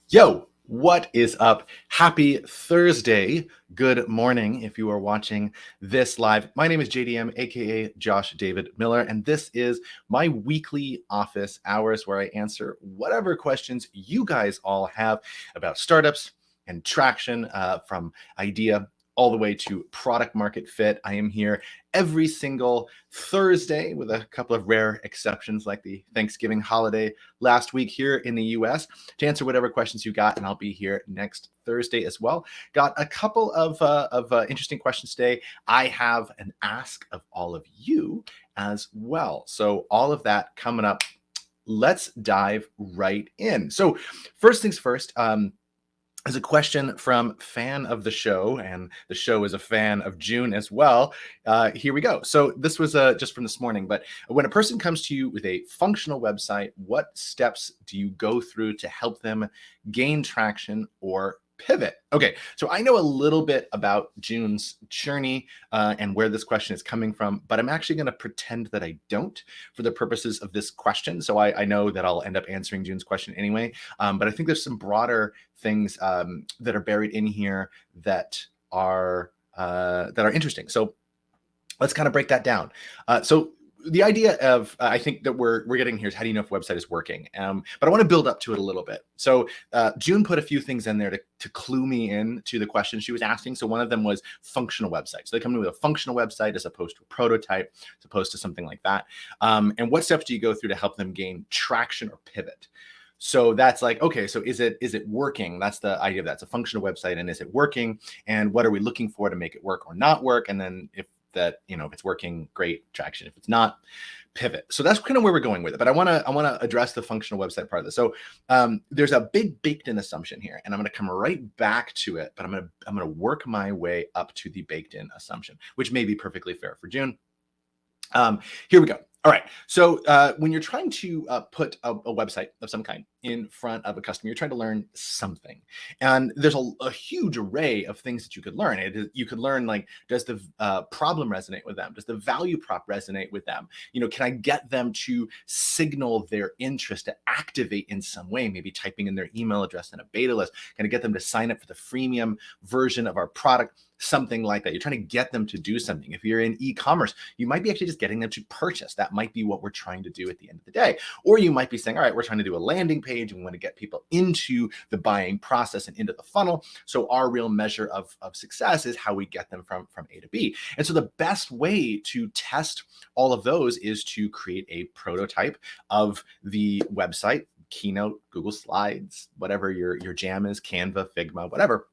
Yo, what is up? Happy Thursday. Good morning if you are watching this live. My name is JDM, aka Josh David Miller, and this is my weekly office hours where I answer whatever questions you guys all have about startups and traction from idea all the way to product market fit. I am here every single Thursday, with a couple of rare exceptions like the Thanksgiving holiday last week here in the US, to answer whatever questions you got, and I'll be here next Thursday as well. Got a couple of interesting questions today. I have an ask of all of you as well. So all of that coming up. Let's dive right in. So first things first, is a question from fan of the show, and the show is a fan of June as well. Here we go. So this was just from this morning, but when a person comes to you with a functional website, what steps do you go through to help them gain traction or pivot? Okay, so I know a little bit about June's journey and where this question is coming from, but I'm actually going to pretend that I don't for the purposes of this question. So I know that I'll end up answering June's question anyway, but I think there's some broader things that are buried in here that are interesting. So let's kind of break that down. So the idea of I think that we're getting here is, how do you know if a website is working? But I want to build up to it a little bit. So June put a few things in there to clue me in to the question she was asking. So one of them was functional websites. So they come in with a functional website as opposed to a prototype, as opposed to something like that. And what steps do you go through to help them gain traction or pivot? So that's like, okay, so is it working? That's the idea of that. It's a functional website, and is it working? And what are we looking for to make it work or not work? And then if it's working, great, traction. If it's not, pivot. So that's kind of where we're going with it. But I want to address the functional website part of this. So there's a big baked-in assumption here, and I'm going to come right back to it. But I'm going to work my way up to the baked-in assumption, which may be perfectly fair for June. Here we go. All right. So when you're trying to put a website of some kind in front of a customer, you're trying to learn something. And there's a huge array of things that you could learn. You could learn, like, does the problem resonate with them? Does the value prop resonate with them? Can I get them to signal their interest, to activate in some way, maybe typing in their email address in a beta list? Can I get them to sign up for the freemium version of our product? Something like that. You're trying to get them to do something. If you're in e-commerce, you might be actually just getting them to purchase. That might be what we're trying to do at the end of the day. Or you might be saying, all right, we're trying to do a landing page, and we want to get people into the buying process and into the funnel. So our real measure of success is how we get them from A to B. And so the best way to test all of those is to create a prototype of the website, Keynote, Google Slides, whatever your jam is, Canva, Figma, whatever,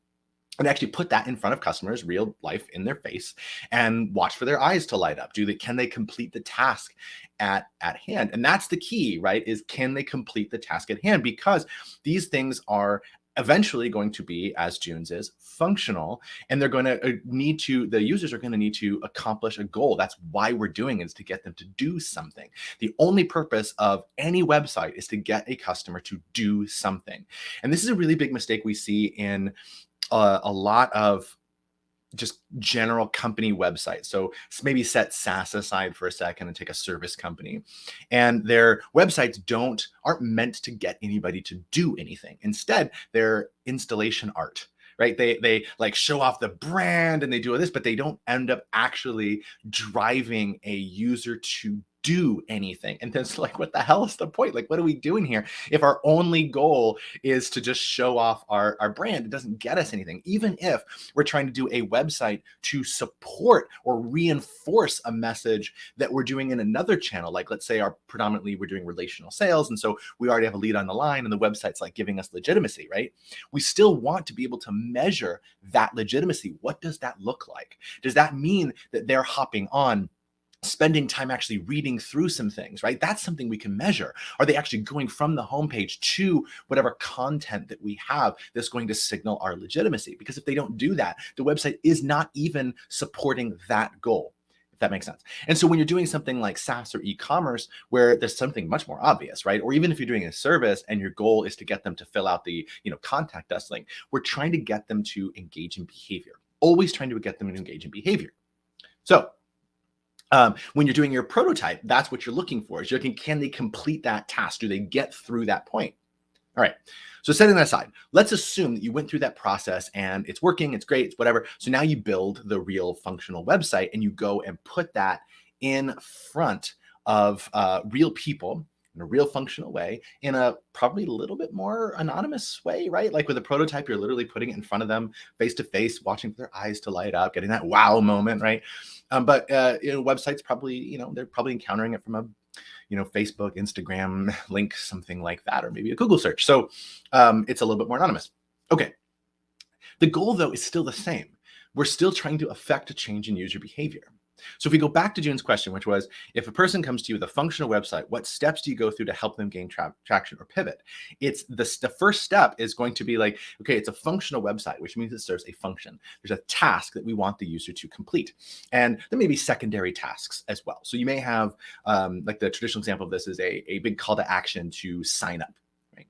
and actually put that in front of customers, real life, in their face, and watch for their eyes to light up. Can they complete the task at hand? And that's the key, right? Is, can they complete the task at hand? Because these things are eventually going to be, as June's is, functional, and they're going to the users are going to need to accomplish a goal. That's why we're doing it, is to get them to do something. The only purpose of any website is to get a customer to do something. And this is a really big mistake we see in a lot of just general company websites. So maybe set SaaS aside for a second and take a service company, and their websites aren't meant to get anybody to do anything. Instead, they're installation art, right? They like show off the brand and they do all this, but they don't end up actually driving a user to do anything. And then it's like, what the hell is the point? Like, what are we doing here? If our only goal is to just show off our brand, it doesn't get us anything. Even if we're trying to do a website to support or reinforce a message that we're doing in another channel, like let's say predominantly we're doing relational sales, and so we already have a lead on the line and the website's like giving us legitimacy, right? We still want to be able to measure that legitimacy. What does that look like? Does that mean that they're hopping on, spending time actually reading through some things, right? That's something we can measure. Are they actually going from the homepage to whatever content that we have that's going to signal our legitimacy? Because if they don't do that, the website is not even supporting that goal, if that makes sense. And so when you're doing something like SaaS or e-commerce, where there's something much more obvious, right? Or even if you're doing a service and your goal is to get them to fill out the, contact us link, we're trying to get them to engage in behavior, always trying to get them to engage in behavior. So when you're doing your prototype, that's what you're looking for. Is you're looking, can they complete that task? Do they get through that point? All right. So setting that aside, let's assume that you went through that process and it's working, it's great, it's whatever. So now you build the real functional website and you go and put that in front of real people in a real functional way, in a probably a little bit more anonymous way, right? Like with a prototype, you're literally putting it in front of them face to face, watching for their eyes to light up, getting that wow moment, right? But websites probably, they're probably encountering it from a Facebook, Instagram link, something like that, or maybe a Google search. So it's a little bit more anonymous. Okay. The goal, though, is still the same. We're still trying to affect a change in user behavior. So if we go back to June's question, which was, if a person comes to you with a functional website, what steps do you go through to help them gain traction or pivot? It's the first step is going to be like, okay, it's a functional website, which means it serves a function. There's a task that we want the user to complete. And there may be secondary tasks as well. So you may have, like the traditional example of this is a big call to action to sign up. Right?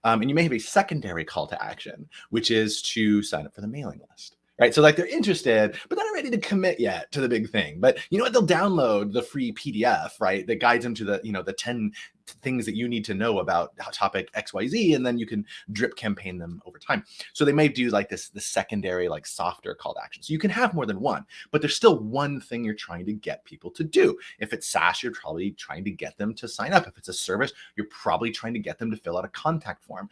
And you may have a secondary call to action, which is to sign up for the mailing list. Right. So like they're interested, but they're not ready to commit yet to the big thing. But you know what? They'll download the free PDF, right? That guides them to the 10 things that you need to know about topic XYZ. And then you can drip campaign them over time. So they may do like the secondary, like softer call to action. So you can have more than one, but there's still one thing you're trying to get people to do. If it's SaaS, you're probably trying to get them to sign up. If it's a service, you're probably trying to get them to fill out a contact form.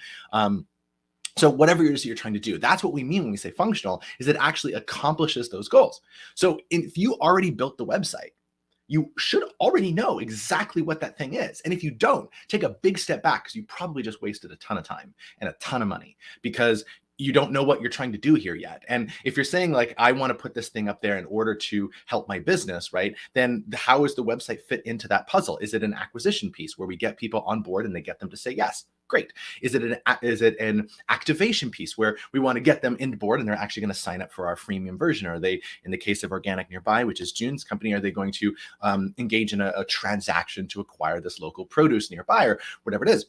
So whatever it is that you're trying to do, that's what we mean when we say functional, is it actually accomplishes those goals. So if you already built the website, you should already know exactly what that thing is. And if you don't, take a big step back, because you probably just wasted a ton of time and a ton of money, because you don't know what you're trying to do here yet. And if you're saying like, I want to put this thing up there in order to help my business, right? Then how does the website fit into that puzzle? Is it an acquisition piece where we get people on board and they get them to say yes? Great. Is it an activation piece where we want to get them in board and they're actually going to sign up for our freemium version? Are they, in the case of Organic Nearby, which is June's company, are they going to engage in a transaction to acquire this local produce nearby or whatever it is?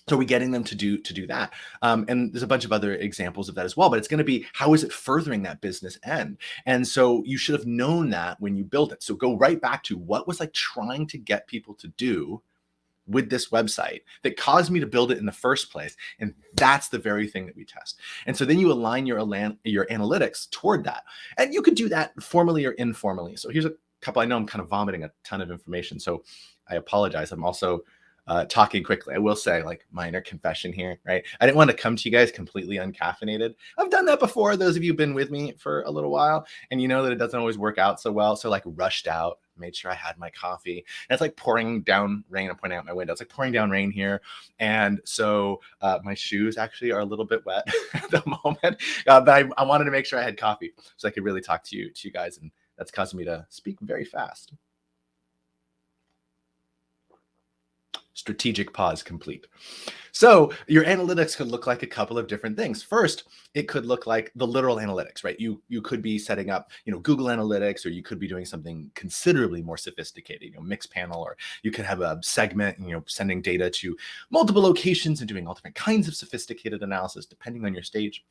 So we're getting them to do that. And there's a bunch of other examples of that as well, but it's going to be, how is it furthering that business end? And so you should have known that when you build it. So go right back to what was I trying to get people to do with this website that caused me to build it in the first place. And that's the very thing that we test. And so then you align your analytics toward that. And you could do that formally or informally. So here's a couple. I know I'm kind of vomiting a ton of information, so I apologize. I'm also talking quickly. I will say, like, minor confession here, right? I didn't want to come to you guys completely uncaffeinated. I've done that before. Those of you who've been with me for a little while, and you know that it doesn't always work out so well. So like rushed out, made sure I had my coffee. And it's like pouring down rain. I'm pointing out my window. It's like pouring down rain here. And so my shoes actually are a little bit wet at the moment. But I wanted to make sure I had coffee so I could really talk to you guys. And that's causing me to speak very fast. Strategic pause complete. So your analytics could look like a couple of different things. First, it could look like the literal analytics, right? You could be setting up, Google Analytics, or you could be doing something considerably more sophisticated, Mixpanel, or you could have a segment, sending data to multiple locations and doing all different kinds of sophisticated analysis depending on your stage.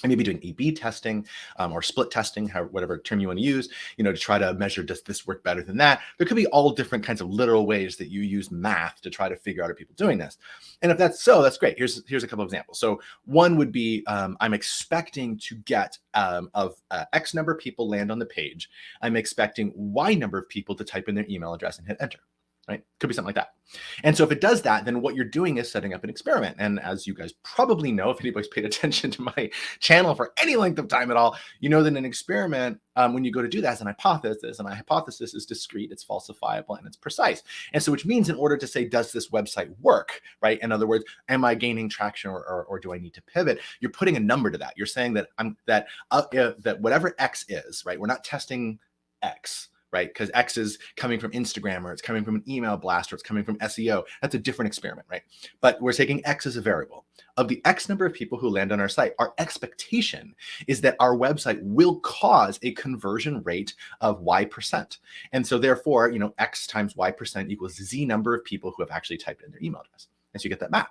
And maybe doing A/B testing or split testing, whatever term you want to use, to try to measure, does this work better than that? There could be all different kinds of literal ways that you use math to try to figure out, are people doing this? And if that's so, that's great. Here's a couple of examples. So one would be, I'm expecting to get X number of people land on the page. I'm expecting Y number of people to type in their email address and hit enter. Right? Could be something like that. And so if it does that, then what you're doing is setting up an experiment. And as you guys probably know, if anybody's paid attention to my channel for any length of time at all, you know that an experiment, when you go to do that, is an hypothesis, and a hypothesis is discrete, it's falsifiable, and it's precise. And so which means, in order to say, does this website work, right? In other words, am I gaining traction, or do I need to pivot? You're putting a number to that. You're saying that that whatever X is, right? We're not testing X, right? Because X is coming from Instagram, or it's coming from an email blast, or it's coming from SEO. That's a different experiment, right? But we're taking X as a variable. Of the X number of people who land on our site, our expectation is that our website will cause a conversion rate of Y%. And so therefore, X times Y% equals Z number of people who have actually typed in their email address. And so you get that math.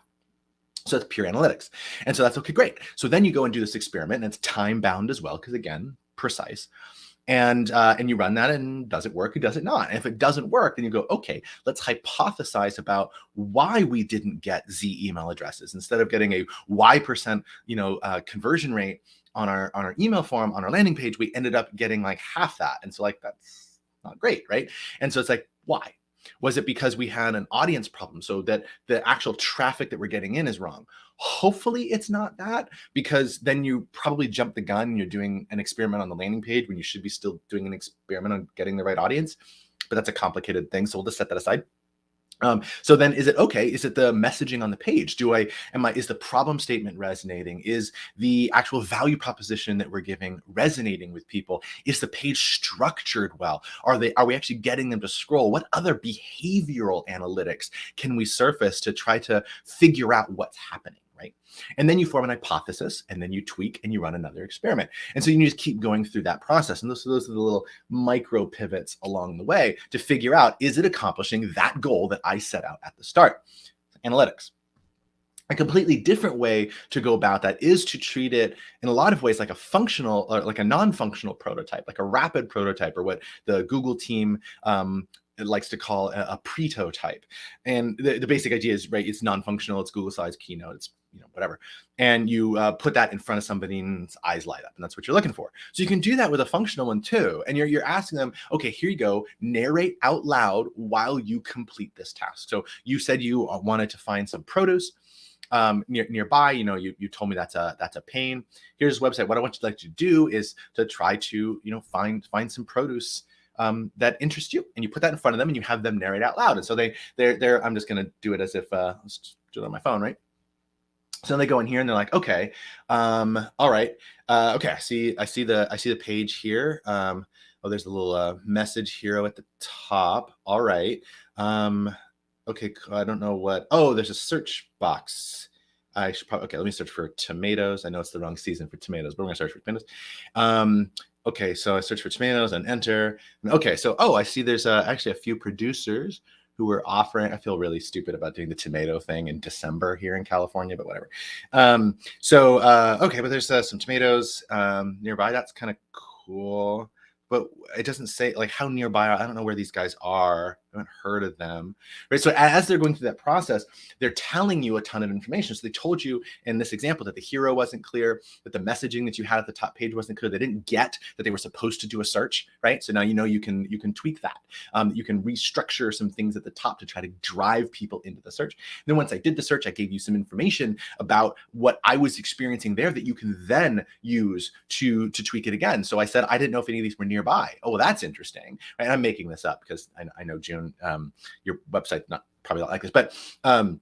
So that's pure analytics. And so that's okay, great. So then you go and do this experiment, and it's time bound as well, because again, precise. And you run that, and does it work or does it not? And if it doesn't work, then you go, okay, let's hypothesize about why we didn't get Z email addresses. Instead of getting a Y% conversion rate on our email form, on our landing page, we ended up getting like half that. And so like that's not great, right? And so it's like, why? Was it because we had an audience problem, so that the actual traffic that we're getting in is wrong? Hopefully it's not that, because then you probably jump the gun and you're doing an experiment on the landing page when you should be still doing an experiment on getting the right audience. But that's a complicated thing, so we'll just set that aside. So then is it okay? Is it the messaging on the page? Is the problem statement resonating? Is the actual value proposition that we're giving resonating with people? Is the page structured well? Are we actually getting them to scroll? What other behavioral analytics can we surface to try to figure out what's happening? Right. And then you form an hypothesis, and then you tweak and you run another experiment. And so you just keep going through that process. And those are the little micro pivots along the way to figure out, is it accomplishing that goal that I set out at the start? Analytics. A completely different way to go about that is to treat it in a lot of ways like a functional or like a non-functional prototype, like a rapid prototype, or what the Google team it likes to call a pretotype. And the basic idea is, right, it's non-functional, it's Google size keynote, it's whatever. And you put that in front of somebody and its eyes light up, and that's what you're looking for. So you can do that with a functional one too. And you're asking them, okay, here you go, narrate out loud while you complete this task. So you said you wanted to find some produce nearby. You told me that's a pain. Here's a website. What I want you to do is to try to find some produce that interests you, and you put that in front of them and you have them narrate out loud. And so they're I'm just going to do it as if let's do it on my phone, right? So they go in here and they're like, okay, all right, okay, I see the page here. Oh, there's a little message hero at the top. All right, okay, I don't know what. Oh, there's a search box. I should probably, okay, let me search for tomatoes. I know it's the wrong season for tomatoes, but we're gonna search for tomatoes. Okay, so I search for tomatoes and enter. Okay, so I see there's actually a few producers who were offering. I feel really stupid about doing the tomato thing in December here in California, but whatever. Okay, but there's some tomatoes nearby. That's kind of cool, but it doesn't say like how nearby. I don't know where these guys are. I haven't heard of them, right? So as they're going through that process, they're telling you a ton of information. So they told you in this example that the hero wasn't clear, that the messaging that you had at the top page wasn't clear. They didn't get that they were supposed to do a search, right? So now you can tweak that. You can restructure some things at the top to try to drive people into the search. And then once I did the search, I gave you some information about what I was experiencing there that you can then use to tweak it again. So I said, I didn't know if any of these were nearby. Oh, well, that's interesting. Right? And I'm making this up because I know June, your website's probably not like this, but when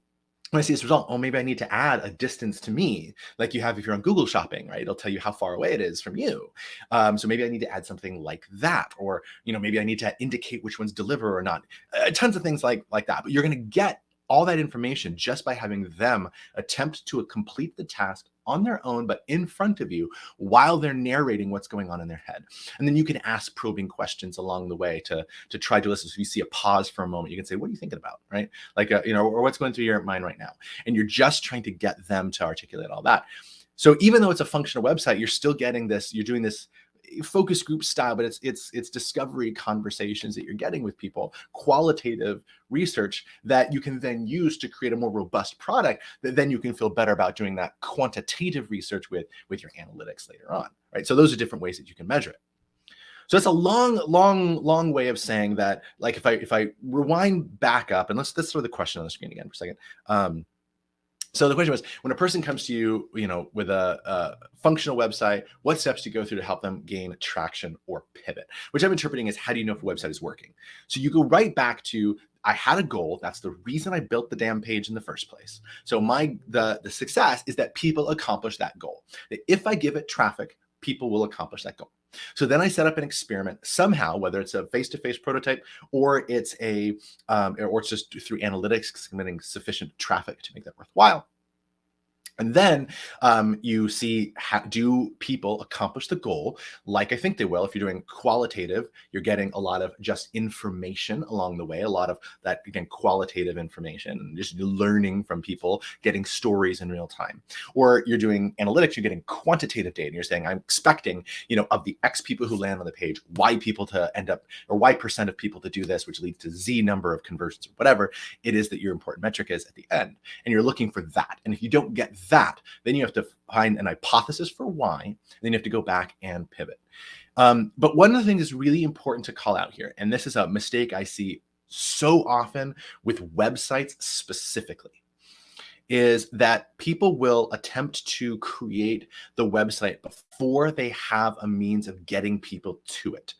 I see this result, maybe I need to add a distance to me, like you have if you're on Google Shopping, right? It'll tell you how far away it is from you. So maybe I need to add something like that, or maybe I need to indicate which ones deliver or not. Tons of things like that. But you're going to get all that information just by having them attempt to complete the task on their own, but in front of you while they're narrating what's going on in their head. And then you can ask probing questions along the way to try to listen. So if you see a pause for a moment, you can say, what are you thinking about? Right? Like, or what's going through your mind right now? And you're just trying to get them to articulate all that. So even though it's a functional website, you're still getting this, you're doing this focus group style, but it's discovery conversations that you're getting with people, qualitative research that you can then use to create a more robust product that then you can feel better about doing that quantitative research with your analytics later on, right? So those are different ways that you can measure it. So it's a long way of saying that, like, if I rewind back up, and let's throw the question on the screen again for a second. So the question was, when a person comes to you, with a functional website, what steps do you go through to help them gain traction or pivot? Which I'm interpreting as, how do you know if a website is working? So you go right back to, I had a goal. That's the reason I built the damn page in the first place. So the success is that people accomplish that goal. That if I give it traffic, people will accomplish that goal. So then I set up an experiment somehow, whether it's a face-to-face prototype or it's or it's just through analytics getting sufficient traffic to make that worthwhile. And then you see, do people accomplish the goal like I think they will? If you're doing qualitative, you're getting a lot of just information along the way, a lot of that, again, qualitative information, just learning from people, getting stories in real time. Or you're doing analytics, you're getting quantitative data, and you're saying, I'm expecting, of the X people who land on the page, Y people to end up, or Y percent of people to do this, which leads to Z number of conversions, or whatever it is that your important metric is at the end. And you're looking for that. And if you don't get that, then you have to find an hypothesis for why, and then you have to go back and pivot. But one of the things that's really important to call out here, and this is a mistake I see so often with websites specifically, is that people will attempt to create the website before they have a means of getting people to it.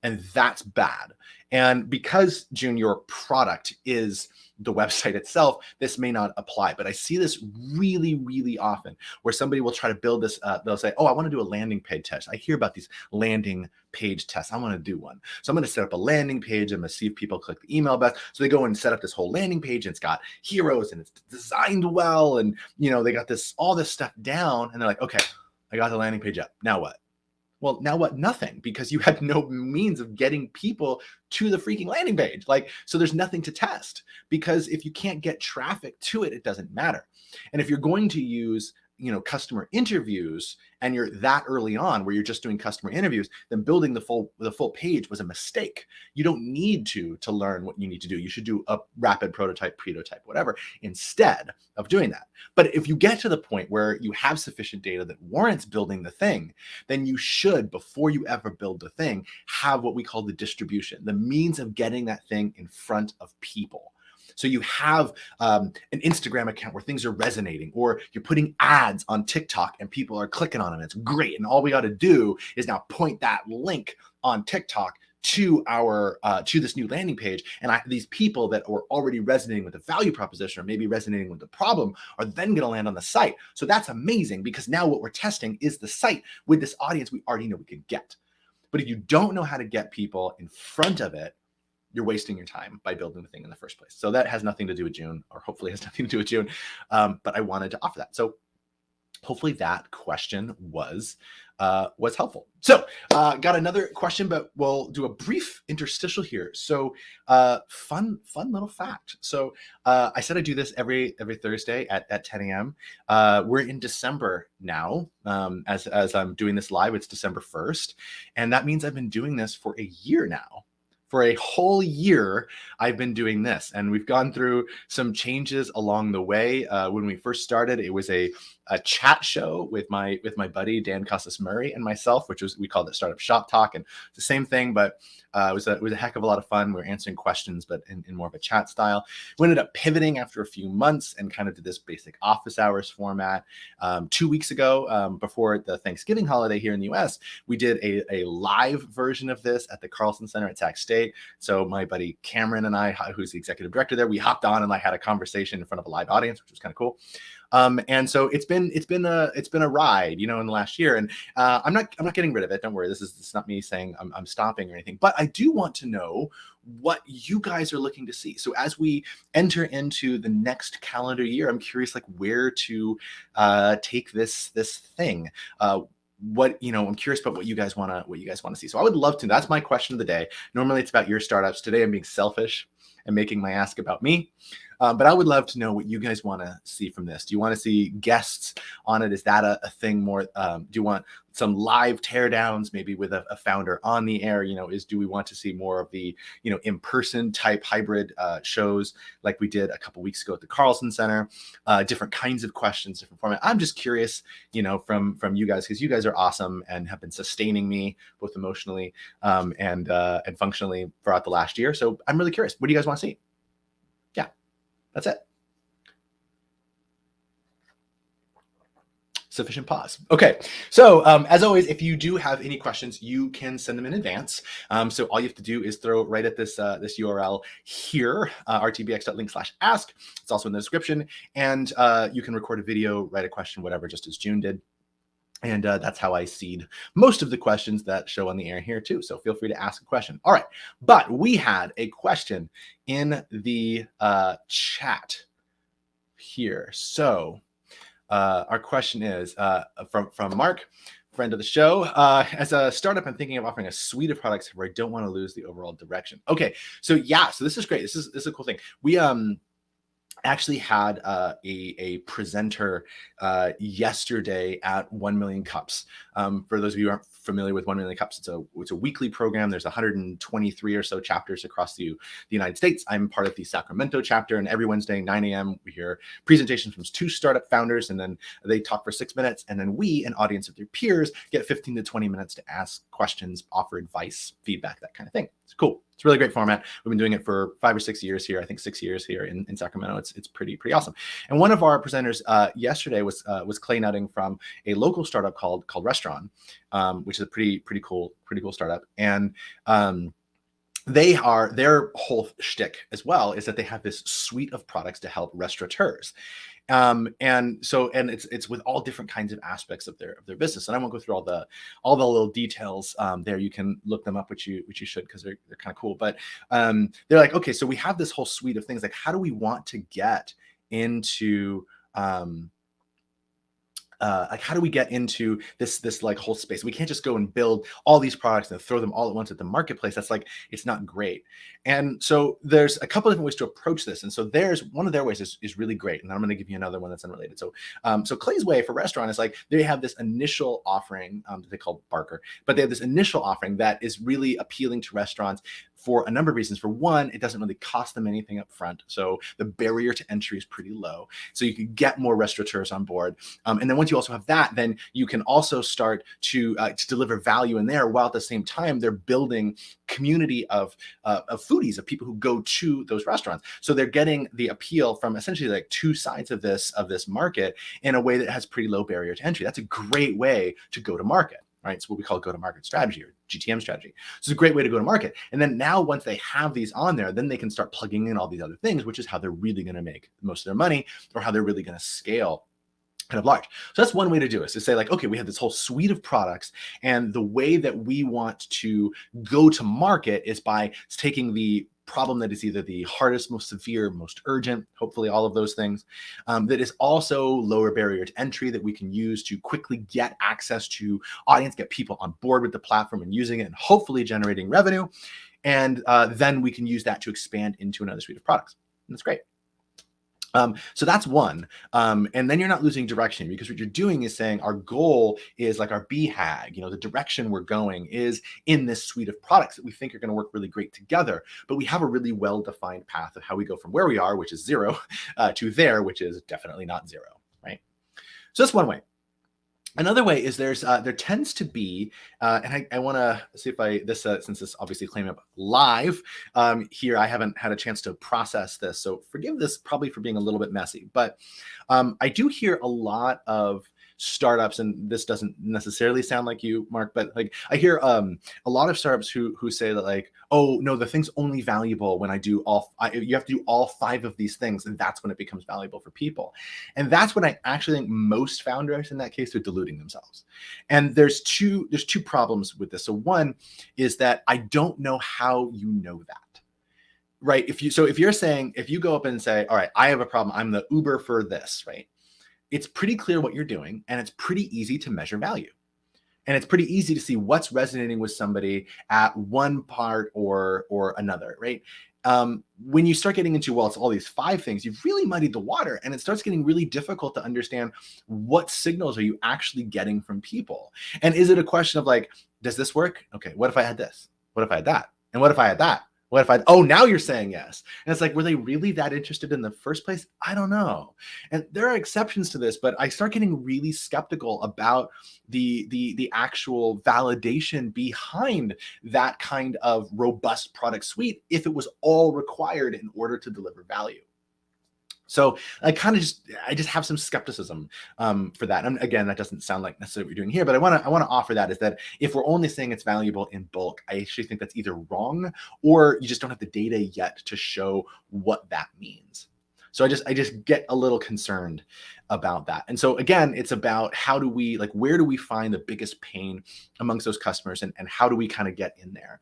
And that's bad. And because, June, your product is the website itself, this may not apply. But I see this really, really often where somebody will try to build this. They'll say, oh, I want to do a landing page test. I hear about these landing page tests. I want to do one. So I'm going to set up a landing page. I'm going to see if people click the email button. So they go and set up this whole landing page, and it's got heroes and it's designed well. And, they got all this stuff down, and they're like, okay, I got the landing page up. Now what? Well, now what? Nothing, because you had no means of getting people to the freaking landing page. So there's nothing to test, because if you can't get traffic to it, it doesn't matter. And if you're going to use, customer interviews, and you're that early on where you're just doing customer interviews, then building the full page was a mistake. You don't need to learn what you need to do. You should do a rapid prototype, whatever, instead of doing that. But if you get to the point where you have sufficient data that warrants building the thing, then you should, before you ever build the thing, have what we call the distribution, the means of getting that thing in front of people. So you have an Instagram account where things are resonating, or you're putting ads on TikTok and people are clicking on it. It's great. And all we got to do is now point that link on TikTok to this new landing page. And these people that were already resonating with the value proposition, or maybe resonating with the problem, are then going to land on the site. So that's amazing, because now what we're testing is the site with this audience we already know we could get. But if you don't know how to get people in front of it, you're wasting your time by building the thing in the first place. So that has nothing to do with June, or hopefully has nothing to do with June. But I wanted to offer that. So hopefully that question was helpful. So got another question, but we'll do a brief interstitial here. So fun little fact. So I said I do this every Thursday at 10 a.m. We're in December now. As I'm doing this live, it's December 1st. And that means I've been doing this for a year now. For a whole year, I've been doing this, and we've gone through some changes along the way. When we first started, it was a chat show with my buddy Dan Casas Murray and myself, we called it Startup Shop Talk, and it's the same thing, but it was a heck of a lot of fun. We were answering questions, but in more of a chat style. We ended up pivoting after a few months and kind of did this basic office hours format. 2 weeks ago, before the Thanksgiving holiday here in the US, we did a live version of this at the Carlson Center at Sac State. So my buddy Cameron and I, who's the executive director there, we hopped on and I had a conversation in front of a live audience, which was kind of cool. And so it's been a ride, in the last year, and I'm not getting rid of it. Don't worry. It's not me saying I'm stopping or anything, but I do want to know what you guys are looking to see. So as we enter into the next calendar year, I'm curious, where to take this thing. I'm curious about what you guys want to see. So I would love to. That's my question of the day. Normally it's about your startups. Today I'm being selfish and making my ask about me. But I would love to know what you guys want to see from this. Do you want to see guests on it? Is that a thing more? Do you want some live teardowns, maybe with a founder on the air? Do we want to see more of the, in-person type hybrid shows like we did a couple weeks ago at the Carlson Center? Different kinds of questions, different format. I'm just curious, from you guys, because you guys are awesome and have been sustaining me both emotionally and functionally throughout the last year. So I'm really curious. What do you guys want to see? Yeah. That's it. Sufficient pause. Okay. So as always, if you do have any questions, you can send them in advance. So all you have to do is throw right at this URL here, rtbx.link/ask. It's also in the description. And you can record a video, write a question, whatever, just as June did. And that's how I seed most of the questions that show on the air here too. So feel free to ask a question. All right. But we had a question in the chat here. So our question is from Mark, friend of the show. As a startup, I'm thinking of offering a suite of products where I don't want to lose the overall direction. Okay, so yeah, so this is great. This is a cool thing. We actually had a presenter yesterday at 1 Million Cups. For those of you who aren't familiar with 1 Million Cups, it's a weekly program. There's 123 or so chapters across the United States. I'm part of the Sacramento chapter, and every Wednesday, 9 a.m., we hear presentations from 2 startup founders, and then they talk for 6 minutes, and then we, an audience of their peers, get 15 to 20 minutes to ask questions, offer advice, feedback, that kind of thing. It's cool. It's a really great format. We've been doing it for 5 or 6 years here. I think 6 years here in Sacramento. It's pretty awesome. And one of our presenters yesterday was Clay Nutting from a local startup called Restaurant, which is a pretty cool startup. And their whole shtick as well is that they have this suite of products to help restaurateurs. And it's with all different kinds of aspects of their business. And I won't go through all the little details there. You can look them up, which you should, because they're kind of cool. But they're like, okay, so we have this whole suite of things. Like, how do we want to get into like, how do we get into this like whole space? We can't just go and build all these products and throw them all at once at the marketplace. That's like, it's not great. And so there's a couple of different ways to approach this. And so there's one of their ways is really great. And I'm going to give you another one that's unrelated. So Clay's way for Restaurant is like, they have this initial offering that they call Barker, but they have this initial offering that is really appealing to restaurants for a number of reasons. For one, it doesn't really cost them anything up front. So the barrier to entry is pretty low. So you can get more restaurateurs on board. And then once you also have that, then you can also start to deliver value in there, while at the same time, they're building community of foodies, of people who go to those restaurants. So they're getting the appeal from essentially like 2 sides of this market in a way that has pretty low barrier to entry. That's a great way to go to market. Right? It's what we call go-to-market strategy, or GTM strategy. So it's a great way to go to market. And then now, once they have these on there, then they can start plugging in all these other things, which is how they're really going to make most of their money, or how they're really going to scale kind of large. So that's one way to do it, is to say like, okay, we have this whole suite of products, and the way that we want to go to market is by taking the problem that is either the hardest, most severe, most urgent, hopefully all of those things, that is also lower barrier to entry, that we can use to quickly get access to audience, get people on board with the platform and using it, and hopefully generating revenue. And then we can use that to expand into another suite of products. And that's great. So that's one. And then you're not losing direction, because what you're doing is saying our goal is like our BHAG, the direction we're going is in this suite of products that we think are going to work really great together. But we have a really well-defined path of how we go from where we are, which is 0, to there, which is definitely not 0, right? So that's one way. Another way is there tends to be, and I want to see if since this obviously came up live here, I haven't had a chance to process this. So forgive this probably for being a little bit messy, but I do hear a lot of startups, and this doesn't necessarily sound like you, Mark, but like I hear a lot of startups who say that like, oh no, the thing's only valuable when you have to do all 5 of these things, and that's when it becomes valuable for people. And that's when I actually think most founders in that case are deluding themselves. And there's two problems with this. So one is that I don't know how you know that. Right. If you go up and say, all right, I have a problem, I'm the Uber for this, right? It's pretty clear what you're doing, and it's pretty easy to measure value. And it's pretty easy to see what's resonating with somebody at one part or another, right? When you start getting into, well, it's all these 5 things, you've really muddied the water, and it starts getting really difficult to understand what signals are you actually getting from people. And is it a question of like, does this work? Okay, what if I had this? What if I had that? And what if I had that? What if oh, now you're saying yes. And it's like, were they really that interested in the first place? I don't know. And there are exceptions to this, but I start getting really skeptical about the actual validation behind that kind of robust product suite if it was all required in order to deliver value. So I just have some skepticism for that. And again, that doesn't sound like necessarily what you're doing here, but I want to offer that is that if we're only saying it's valuable in bulk, I actually think that's either wrong, or you just don't have the data yet to show what that means. So I just get a little concerned about that. And so again, it's about where do we find the biggest pain amongst those customers, and how do we kind of get in there?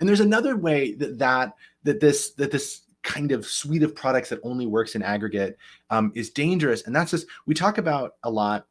And there's another way that this kind of suite of products that only works in aggregate is dangerous. And that's just, we talk about a lot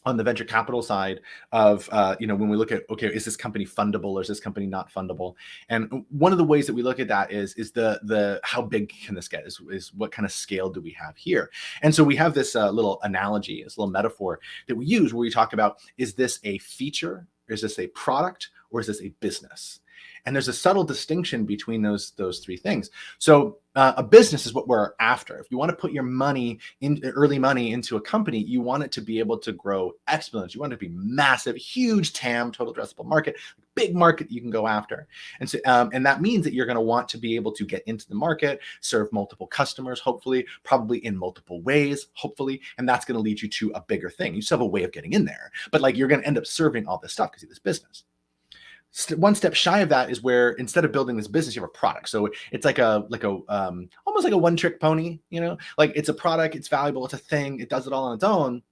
on the venture capital side of, when we look at, okay, is this company fundable or is this company not fundable? And one of the ways that we look at that is the how big can this get? Is what kind of scale do we have here? And so we have this little analogy, this little metaphor that we use where we talk about, is this a feature? Is this a product? Or is this a business? And there's a subtle distinction between those three things. So a business is what we're after. If you want to put your early money into a company, you want it to be able to grow exponentially. You want it to be massive, huge TAM, total addressable market, big market you can go after. And so, and that means that you're going to want to be able to get into the market, serve multiple customers, hopefully, probably in multiple ways, hopefully, and that's going to lead you to a bigger thing. You still have a way of getting in there, but like you're going to end up serving all this stuff because of this business. One step shy of that is where instead of building this business, you have a product. So it's like almost like a one-trick pony, like it's a product, it's valuable, it's a thing, it does it all on its own.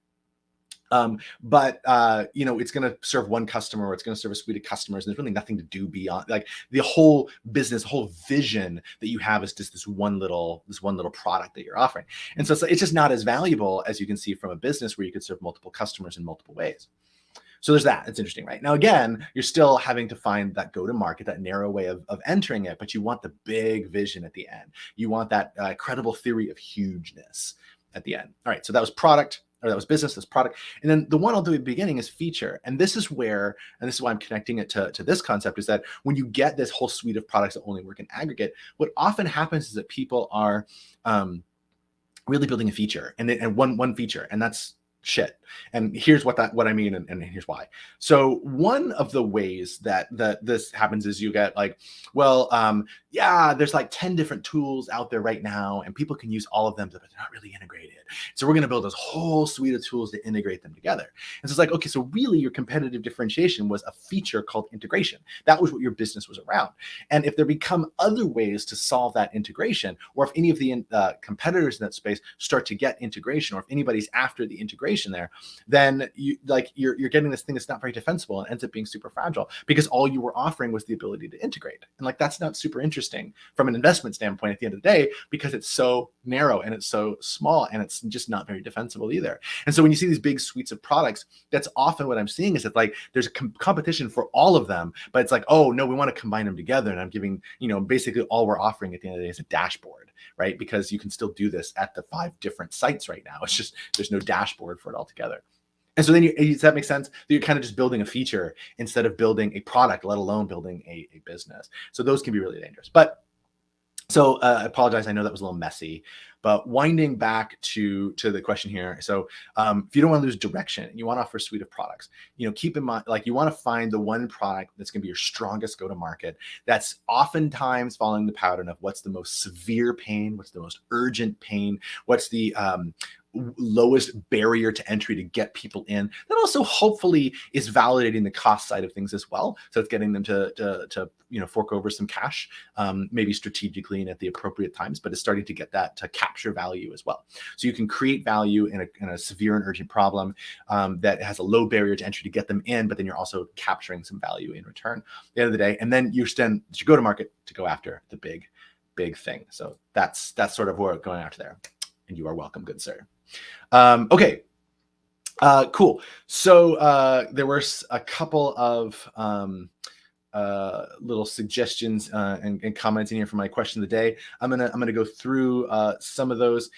But it's going to serve one customer, or it's going to serve a suite of customers, and there's really nothing to do beyond, like, the whole business, whole vision that you have is just this one little product that you're offering. And so it's just not as valuable as you can see from a business where you could serve multiple customers in multiple ways. So there's that. It's interesting, right? Now, again, you're still having to find that go-to-market, that narrow way of entering it, but you want the big vision at the end. You want that credible theory of hugeness at the end. All right, so that was product, or that was business, that's product. And then the one I'll do at the beginning is feature. And this is where, and this is why I'm connecting it to this concept, is that when you get this whole suite of products that only work in aggregate, what often happens is that people are really building a feature, and one feature, and that's shit. And here's what I mean, and here's why. So one of the ways that this happens is you get like, well, there's like 10 different tools out there right now, and people can use all of them, but they're not really integrated. So we're going to build this whole suite of tools to integrate them together. And so it's like, okay, so really your competitive differentiation was a feature called integration. That was what your business was around. And if there become other ways to solve that integration, or if any of the competitors in that space start to get integration, or if anybody's after the integration there, then you're getting this thing that's not very defensible and ends up being super fragile, because all you were offering was the ability to integrate. And like, that's not super interesting from an investment standpoint at the end of the day, because it's so narrow and it's so small and it's just not very defensible either. And so when you see these big suites of products, that's often what I'm seeing, is that like there's a competition for all of them, but it's like, oh no, we want to combine them together. And I'm giving, basically all we're offering at the end of the day is a dashboard, right? Because you can still do this at the 5 different sites right now. It's just, there's no dashboard for it all together. And so then does that make sense? That you're kind of just building a feature instead of building a product, let alone building a business. So those can be really dangerous. But so I apologize. I know that was a little messy, but winding back to the question here. So if you don't want to lose direction, you want to offer a suite of products, keep in mind, like, you want to find the one product that's going to be your strongest go-to-market. That's oftentimes following the pattern of what's the most severe pain, what's the most urgent pain, what's the lowest barrier to entry to get people in. That also hopefully is validating the cost side of things as well. So it's getting them to fork over some cash, maybe strategically and at the appropriate times, but it's starting to get that to capture value as well. So you can create value in a severe and urgent problem that has a low barrier to entry to get them in, but then you're also capturing some value in return at the end of the day. And then you go to market to go after the big thing. So that's sort of what we're going after there. And you are welcome, good sir. Okay. Cool. So there were a couple of little suggestions and comments in here for my question of the day. I'm gonna go through some of those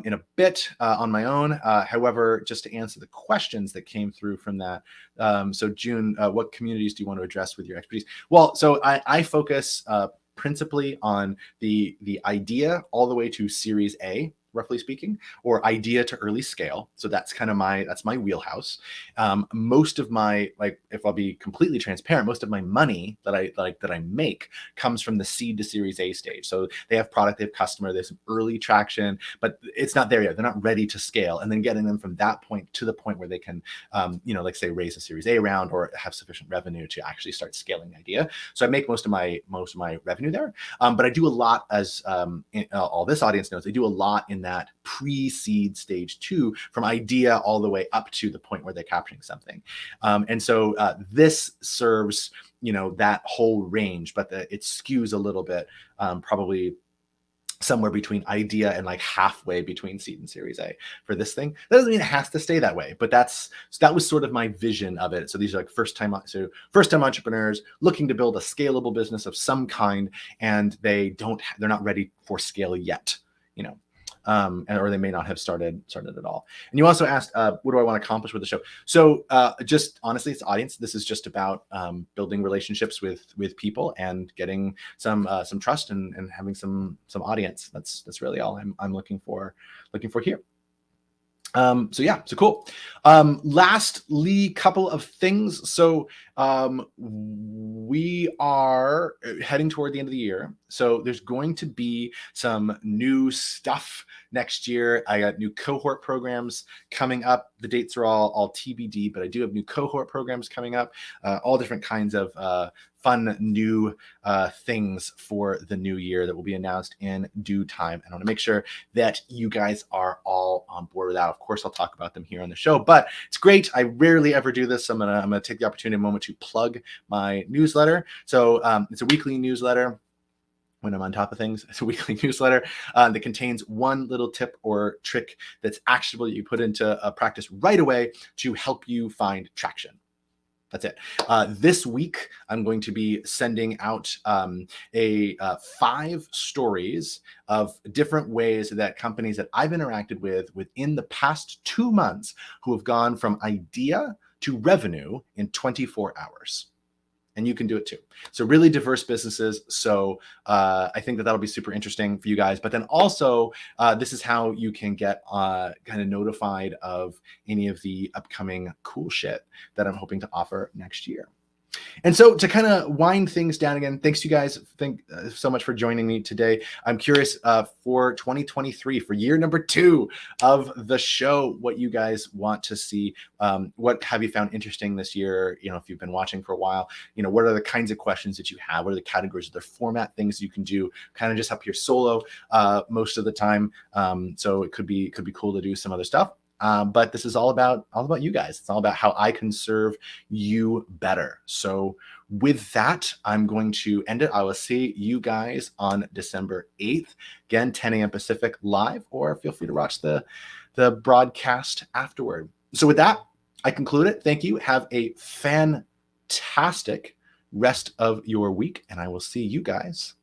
in a bit on my own. However, just to answer the questions that came through from that. So June, what communities do you want to address with your expertise? Well, so I focus principally on the idea all the way to Series A, roughly speaking, or idea to early scale. So that's kind of that's my wheelhouse. Most of my, like, if I'll be completely transparent, most of my money that I make comes from the seed to Series A stage. So they have product, they have customer, there's some early traction, but it's not there yet. They're not ready to scale. And then getting them from that point to the point where they can, like say raise a Series A round or have sufficient revenue to actually start scaling the idea. So I make most of my revenue there. But I do a lot, as all this audience knows, I do a lot in that pre-seed stage 2, from idea all the way up to the point where they're capturing something. And so this serves, that whole range, but it skews a little bit, probably somewhere between idea and like halfway between seed and series A for this thing. That doesn't mean it has to stay that way, but that was sort of my vision of it. So these are like first time entrepreneurs looking to build a scalable business of some kind, and they're not ready for scale yet, you know. Or they may not have started at all. And you also asked, what do I want to accomplish with the show? So just honestly, it's audience. This is just about building relationships with people and getting some trust and having some audience. That's really all I'm looking for here. So cool. Lastly, couple of things. So we are heading toward the end of the year. So there's going to be some new stuff next year. I got new cohort programs coming up. The dates are all TBD, but I do have new cohort programs coming up, all different kinds of fun new things for the new year that will be announced in due time. And I want to make sure that you guys are all on board with that. Of course, I'll talk about them here on the show, but it's great. I rarely ever do this. I'm gonna take the opportunity in a moment to plug my newsletter. So it's a weekly newsletter. When I'm on top of things, it's a weekly newsletter that contains one little tip or trick that's actionable that you put into practice right away to help you find traction. That's it. This week, I'm going to be sending out 5 stories of different ways that companies that I've interacted with within the past 2 months who have gone from idea to revenue in 24 hours. And you can do it too. So really diverse businesses. So I think that'll be super interesting for you guys. But then also, this is how you can get kind of notified of any of the upcoming cool shit that I'm hoping to offer next year. And so to kind of wind things down again, thanks you guys so much for joining me today. I'm curious for 2023, for year number 2 of the show, what you guys want to see. What have you found interesting this year? You know, if you've been watching for a while, you know, what are the kinds of questions that you have? What are the categories? Are there format things you can do kind of just up here solo most of the time? So it could be cool to do some other stuff. But this is all about you guys. It's all about how I can serve you better. So with that, I'm going to end it. I will see you guys on December 8th. Again, 10 a.m. Pacific live, or feel free to watch the broadcast afterward. So with that, I conclude it. Thank you. Have a fantastic rest of your week, and I will see you guys